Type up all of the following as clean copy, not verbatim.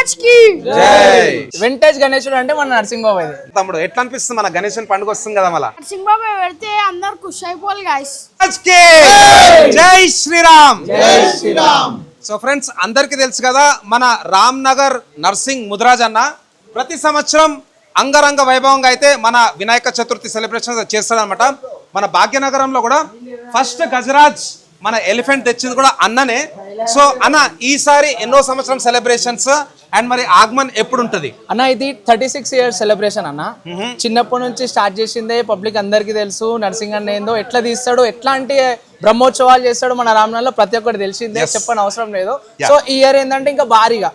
महाराज की జై వింటేజ్ గణేశుడు అంటే మన నరసింహ బాబు ఇది. తమ్ముడు ఎట్లా అనిపిస్తుంది మన గణేశన్ పండుగ వస్తుంది కదా మళ్ళా नरसिंह बाबा పెడితే అందరు ఖుషి అయిపోవాలి గాయ్స్ రాజ్కి జై శ్రీరామ్ సో ఫ్రెండ్స్ అందరికీ తెలుసు కదా మన రామ్ నగర్ నర్సింగ్ ముదిరాజ్ అన్న ప్రతి సంవత్సరం అంగరంగ వైభవంగా అయితే మన వినాయక చతుర్థి సెలబ్రేషన్ చేస్తాడనమాట. మన భాగ్యనగరంలో కూడా ఫస్ట్ గజరాజ్ మన ఎలిఫెంట్ తెచ్చింది కూడా అన్ననే. సో అన్న ఈసారి ఎన్నో సంవత్సరం సెలబ్రేషన్స్ అండ్ మరి ఆగమన్ ఎప్పుడు ఉంటది అన్న? ఇది 36 ఇయర్స్ సెలబ్రేషన్ అన్న. చిన్నప్పటి నుంచి స్టార్ట్ చేసిందే పబ్లిక్ అందరికి తెలుసు. నర్సింగ్ అన్న ఏందో ఎట్లా తీస్తాడు, ఎట్లాంటి బ్రహ్మోత్సవాలు చేస్తాడు మన రామనగర్లో ప్రతి ఒక్కటి తెలిసిందే, చెప్పని అవసరం లేదు. సో ఈ ఇయర్ ఏంటంటే ఇంకా భారీగా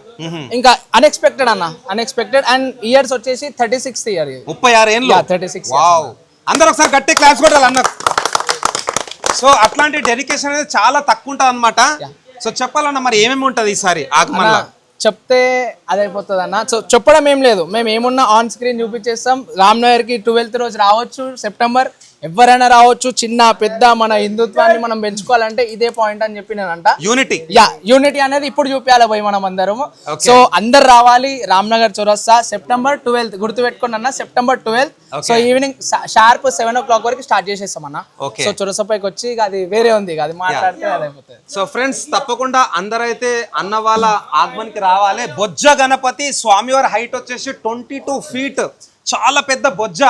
ఇంకా అన్ఎక్స్పెక్టెడ్ అన్న, అన్ఎక్స్పెక్టెడ్. అండ్ ఇయర్స్ వచ్చేసి 36th ఇయర్, 36 ఏళ్ళు. 36. వావ్, అందరూ ఒకసారి గట్టి క్లాస్ కొట్టాలి అన్న. సో అట్లాంటి డెడికేషన్ అనేది చాలా తక్కువ ఉంటుంది అనమాట. సో చెప్పాలన్నా మరి ఏమేమి ఉంటది ఈసారి ఆగమన్? చెప్తే అదైపోతుంది అన్న. సో చెప్పడం ఏం లేదు, మేము ఏమున్నా ఆన్ స్క్రీన్ చూపించేస్తాం. రామ్నగర్కి 12th రోజు రావచ్చు, సెప్టెంబర్. ఎవరైనా రావచ్చు, చిన్న పెద్ద. మన హిందుత్వాన్ని మనం పెంచుకోవాలంటే ఇదే పాయింట్ అని చెప్పి నేనంట. యూనిటీ, యూనిటీ అనేది ఇప్పుడు చూపించాలి పోయి మనం అందరము. సో అందరు రావాలి. రామ్నగర్ చౌరస్తా సెప్టెంబర్ 12th గుర్తు పెట్టుకోండి అన్న, September 12th. So evening sharp 7 o'clock వరకు స్టార్ట్ చేసేస్తాం అన్న. సో చౌరస్తా పైకి వచ్చి ఇక అది వేరే ఉంది, అది మాట్లాడితే అదైపోతుంది. సో ఫ్రెండ్స్ తప్పకుండా అందరైతే అన్న వాళ్ళ ఆగమన్ కి రావాలి. బొజ్జ గణపతి స్వామివారి హైట్ వచ్చేసి 22 feet, చాలా పెద్ద బొజ్జ.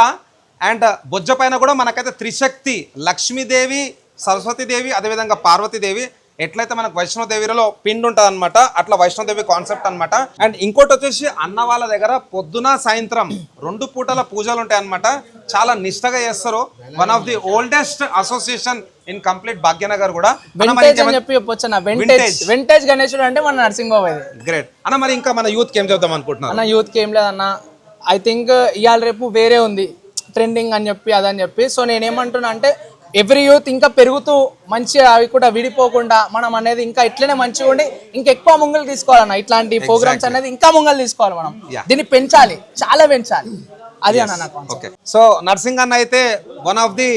అండ్ బొజ్జ పైన కూడా మనకైతే త్రిశక్తి, లక్ష్మీదేవి, సరస్వతీదేవి, అదేవిధంగా పార్వతీదేవి. ఎట్లయితే మనకు వైష్ణోదేవిలో పిండి ఉంటుంది అనమాట, అట్లా వైష్ణోదేవి కాన్సెప్ట్ అనమాట. అండ్ ఇంకోటి వచ్చేసి అన్న వాళ్ళ దగ్గర పొద్దున సాయంత్రం 2 పూటల పూజలు ఉంటాయి అనమాట. చాలా నిష్టగా చేస్తారు. One of the oldest association in complete Bhagyanagar కూడా. వింటేజ్ గణేశుడు అంటే మన నరసింహ బాబు ఇది. గ్రేట్ అన్న. మరి ఇంకా మన యూత్ కి ఏం చెప్దాం అనుకుంటున్నాను అన్న? యూత్ కి ఏం లేదన్న, ఐ థింక్ ఇవాళ రేపు వేరే ఉంది ట్రెండింగ్ అని చెప్పి అదని చెప్పి. సో నేనేమంటున్నా అంటే ఎవ్రీ యూత్ ఇంకా పెరుగుతూ మంచిగా అవి కూడా విడిపోకుండా మనం అనేది ఇంకా ఇట్లనే మంచిగా ఉండి ఇంకా ఎక్కువ ముంగలు తీసుకోవాలన్న. ఇట్లాంటి ప్రోగ్రామ్స్ అనేది ఇంకా ముంగలు తీసుకోవాలి మనం, దీన్ని పెంచాలి, చాలా పెంచాలి. అది అన్న నాకు. ఓకే, సో నర్సింగ్ అన్న అయితే వన్ ఆఫ్ ది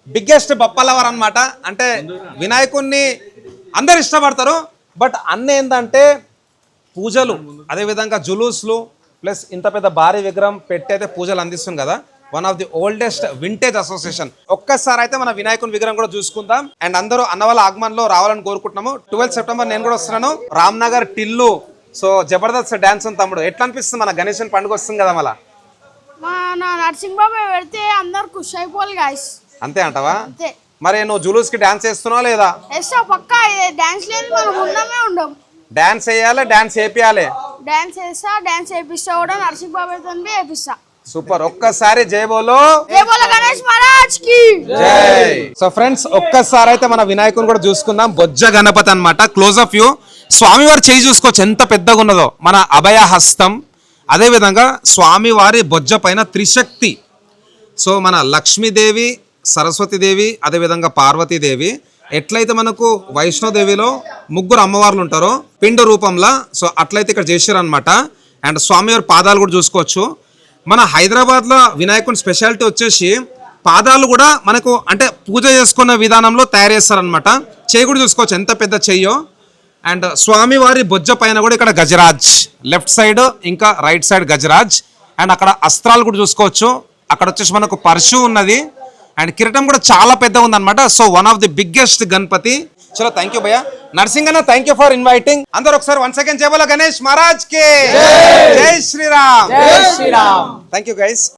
బిగ్గెస్ట్ బప్పలవర్ అనమాట. అంటే వినాయకుడిని అందరు ఇష్టపడతారు, బట్ అన్న ఏంటంటే పూజలు, అదేవిధంగా జులూస్లు, ప్లస్ ఇంత పెద్ద భారీ విగ్రహం పెట్టి అయితే పూజలు అందిస్తుంది కదా. One of the oldest vintage association. ఒక్కసారి అయితే మన వినాయకుని విగ్రహం కూడా చూసుకుందాం. అండ్ అందరూ అన్న వాళ్ళ ఆగమన్ లో రావాలని కోరుకుంటున్నాము. 12th సెప్టెంబర్ నేను కూడా వస్తున్నాను. రామ్నగర్ టిల్లు. సో జబర్దస్త్ డాన్స్ ఉంది తమ్ముడు. ఎట్లా అనిపిస్తుంది మన గణేశన్ పండుగ వస్తుంది కదా మళ్ళా? మన నరసింహ బాబా పెడితే అందరు ఖుషి అయిపోవాలి గాయ్స్. అంతే అంటావా? అంతే. మరి నువ్వు జులూస్ కి డాన్స్ చేస్తున్నావా లేదా? వేస్తా పక్కా. డాన్స్ లేదు మనం ఉండమే ఉండం. డాన్స్ వేయాలి, డాన్స్ వేపియాలి. డాన్స్ వేస్తా, డాన్స్ వేపిస్తా కూడా. నరసింహ బాబాతో వేపిస్తా. సూపర్. ఒక్కసారి జై బోలో, జై బోలో గణేష్ మహారాజ్ కి జై. సో ఫ్రెండ్స్ ఒక్కసారి అయితే మన వినాయకుని కూడా చూసుకుందాం. బొజ్జ గణపతి అన్నమాట. Close of view. స్వామివారి చేయి చూసుకోవచ్చు ఎంత పెద్దగా ఉన్నదో. మన అభయ హస్తం, అదేవిధంగా స్వామివారి బొజ్జ పైన త్రిశక్తి. సో మన లక్ష్మీదేవి, సరస్వతీదేవి, అదేవిధంగా పార్వతీదేవి. ఎట్లయితే మనకు వైష్ణోదేవిలో 3 అమ్మవార్లు ఉంటారో పిండ రూపంలో, సో అట్లయితే ఇక్కడ చేశారు అనమాట. అండ్ స్వామివారి పాదాలు కూడా చూసుకోవచ్చు. మన హైదరాబాద్లో వినాయకుని స్పెషాలిటీ వచ్చేసి పాదాలు కూడా మనకు అంటే పూజ చేసుకున్న విధానంలో తయారు చేస్తారనమాట. చెయ్యి కూడా చూసుకోవచ్చు ఎంత పెద్ద చెయ్యో. అండ్ స్వామివారి బొజ్జ పైన కూడా ఇక్కడ గజరాజ్, లెఫ్ట్ సైడ్ ఇంకా రైట్ సైడ్ గజరాజ్. అండ్ అక్కడ అస్త్రాలు కూడా చూసుకోవచ్చు. అక్కడ వచ్చేసి మనకు పరశు ఉన్నది. అండ్ కిరీటం కూడా చాలా పెద్దగా ఉందన్నమాట. So one of the biggest Ganapati. చలో థ్యాంక్ యూ భయ్య. నర్సింగ్ అన్న థ్యాంక్ యూ ఫర్ ఇన్వైటింగ్. అందరూ ఒకసారి వన్స్ అగైన్ జై బోలో గణేష్ మహారాజ్ కి జై శ్రీరామ్. జై శ్రీరామ్. Thank you guys.